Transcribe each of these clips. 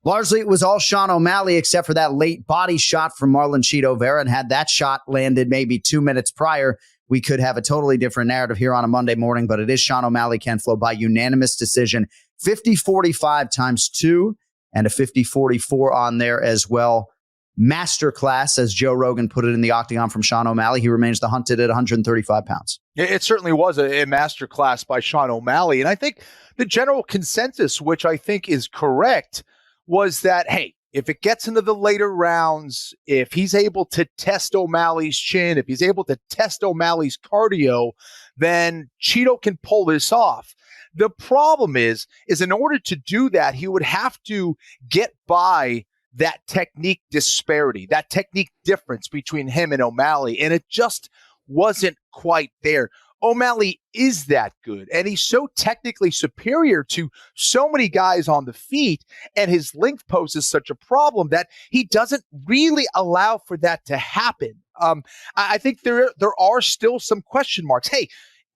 Largely, it was all Sean O'Malley, except for that late body shot from Marlon Chito Vera. And had that shot landed maybe 2 minutes prior, we could have a totally different narrative here on a Monday morning. But it is Sean O'Malley, Ken Flo, by unanimous decision. 50-45 times 2 and a 50-44 on there as well. Masterclass, as Joe Rogan put it in the Octagon from Sean O'Malley. He remains the hunted at 135 pounds. It certainly was a masterclass by Sean O'Malley. And I think the general consensus, which I think is correct, was that, hey, if it gets into the later rounds, if he's able to test O'Malley's chin, if he's able to test O'Malley's cardio, then Chito can pull this off. The problem is in order to do that, he would have to get by that technique disparity, that technique difference between him and O'Malley. And it just wasn't quite there. O'Malley is that good, and he's so technically superior to so many guys on the feet, and his length poses such a problem that he doesn't really allow for that to happen. I think there are still some question marks. Hey,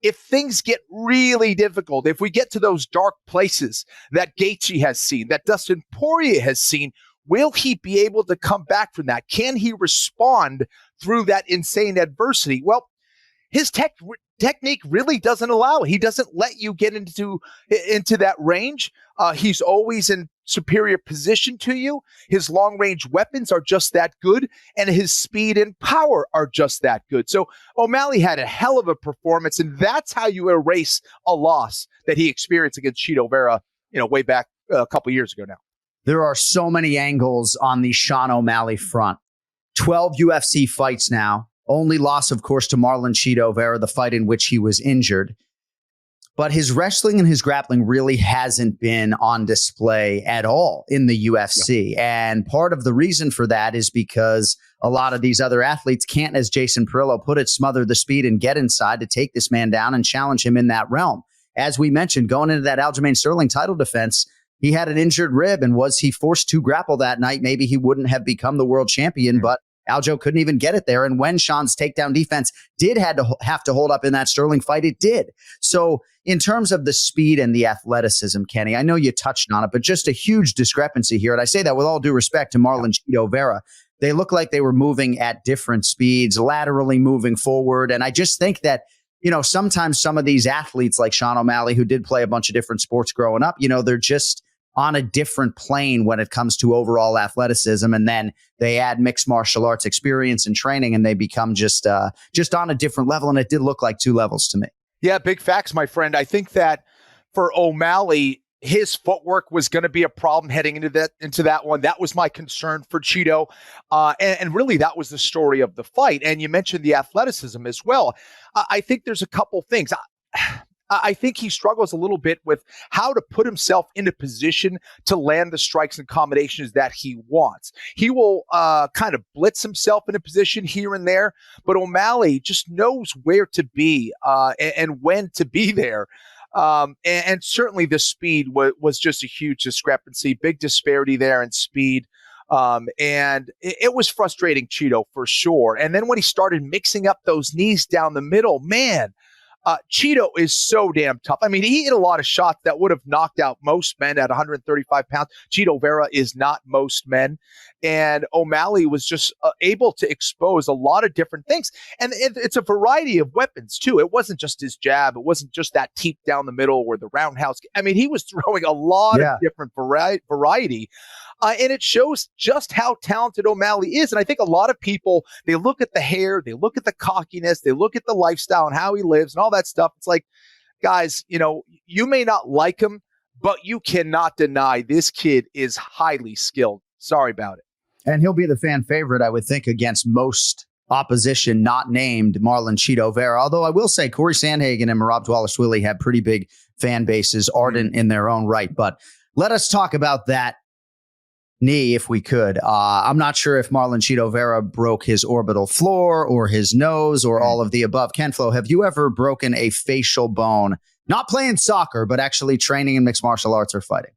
if things get really difficult, if we get to those dark places that Gaethje has seen, that Dustin Poirier has seen, will he be able to come back from that? Can he respond through that insane adversity? Well, his technique really doesn't allow it. He doesn't let you get into that range. He's always in superior position to you. His long-range weapons are just that good, and his speed and power are just that good. So O'Malley had a hell of a performance, and that's how you erase a loss that he experienced against Chito Vera, way back a couple years ago now. There are so many angles on the Sean O'Malley front. 12 UFC fights now. Only loss, of course, to Marlon Chito Vera, the fight in which he was injured. But his wrestling and his grappling really hasn't been on display at all in the UFC. Yeah. And part of the reason for that is because a lot of these other athletes can't, as Jason Perillo put it, smother the speed and get inside to take this man down and challenge him in that realm. As we mentioned, going into that Aljamain Sterling title defense, he had an injured rib, and was he forced to grapple that night, maybe he wouldn't have become the world champion, but Aljo couldn't even get it there. And when Sean's takedown defense did have to hold up in that Sterling fight, it did. So in terms of the speed and the athleticism, Kenny, I know you touched on it, but just a huge discrepancy here. And I say that with all due respect to Marlon Chito Vera. They look like they were moving at different speeds, laterally moving forward. And I just think that, sometimes some of these athletes like Sean O'Malley, who did play a bunch of different sports growing up, they're just on a different plane when it comes to overall athleticism. And then they add mixed martial arts experience and training, and they become just on a different level. And it did look like two levels to me. Yeah, big facts, my friend. I think that for O'Malley, his footwork was going to be a problem heading into that one. That was my concern for Chito. And really, that was the story of the fight. And you mentioned the athleticism as well. I think there's a couple things. I think he struggles a little bit with how to put himself in a position to land the strikes and combinations that he wants. He will kind of blitz himself in a position here and there, but O'Malley just knows where to be and when to be there. And certainly the speed was just a huge discrepancy, big disparity there in speed. And it was frustrating Chito for sure. And then when he started mixing up those knees down the middle, man, Chito is so damn tough. I mean, he hit a lot of shots that would have knocked out most men at 135 pounds. Chito Vera is not most men. And O'Malley was just able to expose a lot of different things. And it's a variety of weapons, too. It wasn't just his jab. It wasn't just that teep down the middle or the roundhouse. I mean, he was throwing a lot of different variety. And it shows just how talented O'Malley is. And I think a lot of people, they look at the hair, they look at the cockiness, they look at the lifestyle and how he lives and all that stuff. It's like, guys, you may not like him, but you cannot deny this kid is highly skilled. Sorry about it. And he'll be the fan favorite, I would think, against most opposition not named Marlon Chito Vera. Although I will say Corey Sandhagen and Merab Dvalishvili have pretty big fan bases, ardent in their own right. But let us talk about that knee, if we could. I'm not sure if Marlon Chito Vera broke his orbital floor or his nose or all of the above. Ken Flo, have you ever broken a facial bone, not playing soccer, but actually training in mixed martial arts or fighting?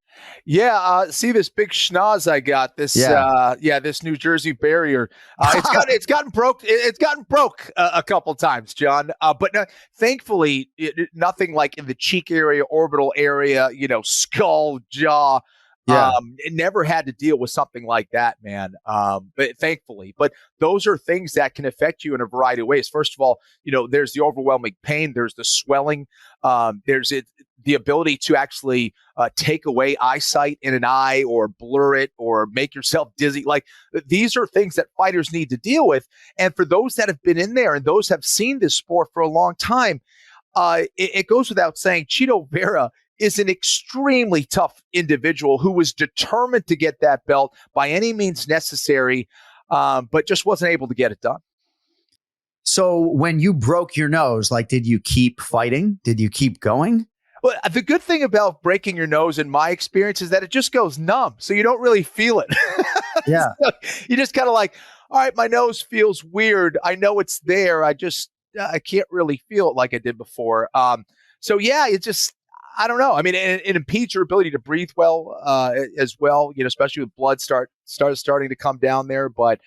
Yeah, see this big schnoz I got, this this New Jersey barrier. It's gotten broke. It's gotten broke a couple times, John. But thankfully, nothing like in the cheek area, orbital area, skull, jaw. Yeah. It never had to deal with something like that, man. But thankfully, but those are things that can affect you in a variety of ways. First of all, there's the overwhelming pain, there's the swelling, there's the ability to actually take away eyesight in an eye or blur it or make yourself dizzy. Like, these are things that fighters need to deal with. And for those that have been in there and those have seen this sport for a long time, it goes without saying, Chito Vera is an extremely tough individual who was determined to get that belt by any means necessary, but just wasn't able to get it done. So when you broke your nose, like, did you keep fighting? Did you keep going? Well, the good thing about breaking your nose, in my experience, is that it just goes numb, so you don't really feel it. Yeah. So you just kind of like, all right, my nose feels weird. I know it's there. I can't really feel it like I did before. So yeah, it just, I don't know. I mean, it impedes your ability to breathe well, as well. Especially with blood starting to come down there. But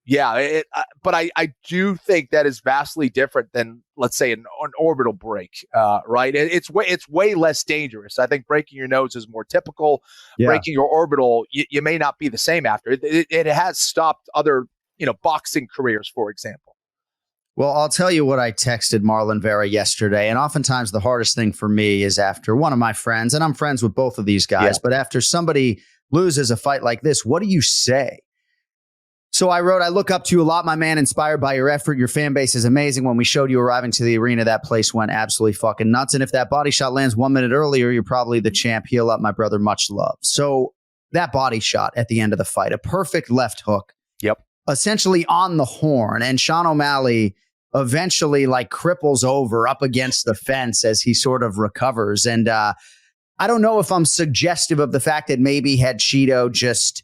yeah, but I do think that is vastly different than, let's say, an orbital break, right? It's way less dangerous. I think breaking your nose is more typical. Yeah. Breaking your orbital, you may not be the same after. It has stopped other, boxing careers, for example. Well, I'll tell you what I texted Marlon Vera yesterday. And oftentimes the hardest thing for me is after one of my friends, and I'm friends with both of these guys, but after somebody loses a fight like this, what do you say? So I wrote, I look up to you a lot, my man, inspired by your effort. Your fan base is amazing. When we showed you arriving to the arena, that place went absolutely fucking nuts. And if that body shot lands 1 minute earlier, you're probably the champ. Heal up, my brother. Much love. So that body shot at the end of the fight, a perfect left hook. Yep. Essentially on the horn. And Sean O'Malley eventually cripples over up against the fence as he sort of recovers. And I don't know if I'm suggestive of the fact that maybe had Chito just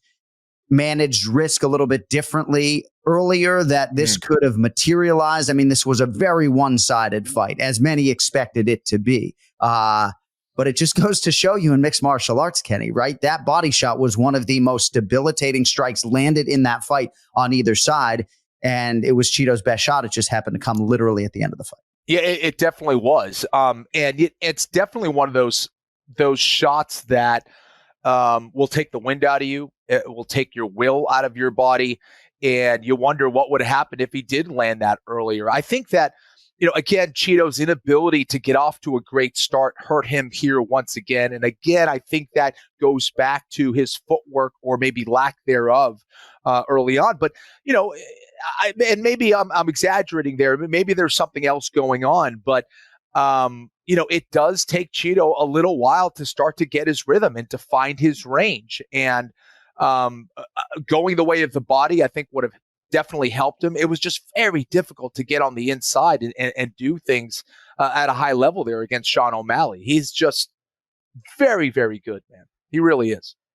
managed risk a little bit differently earlier, that this could have materialized. I mean, this was a very one-sided fight, as many expected it to be. But it just goes to show you in mixed martial arts, Kenny, right? That body shot was one of the most debilitating strikes landed in that fight on either side. And it was Chito's best shot. It just happened to come literally at the end of the fight. Yeah, it definitely was. And it's definitely one of those shots that will take the wind out of you. It will take your will out of your body. And you wonder what would happen if he did land that earlier. I think that, again, Chito's inability to get off to a great start hurt him here once again. And again, I think that goes back to his footwork, or maybe lack thereof, early on. But, and maybe I'm exaggerating there. Maybe there's something else going on. But, it does take Chito a little while to start to get his rhythm and to find his range. And going the way of the body, I think, would have definitely helped him. It was just very difficult to get on the inside and do things at a high level there against Sean O'Malley. He's just very, very good, man. He really is.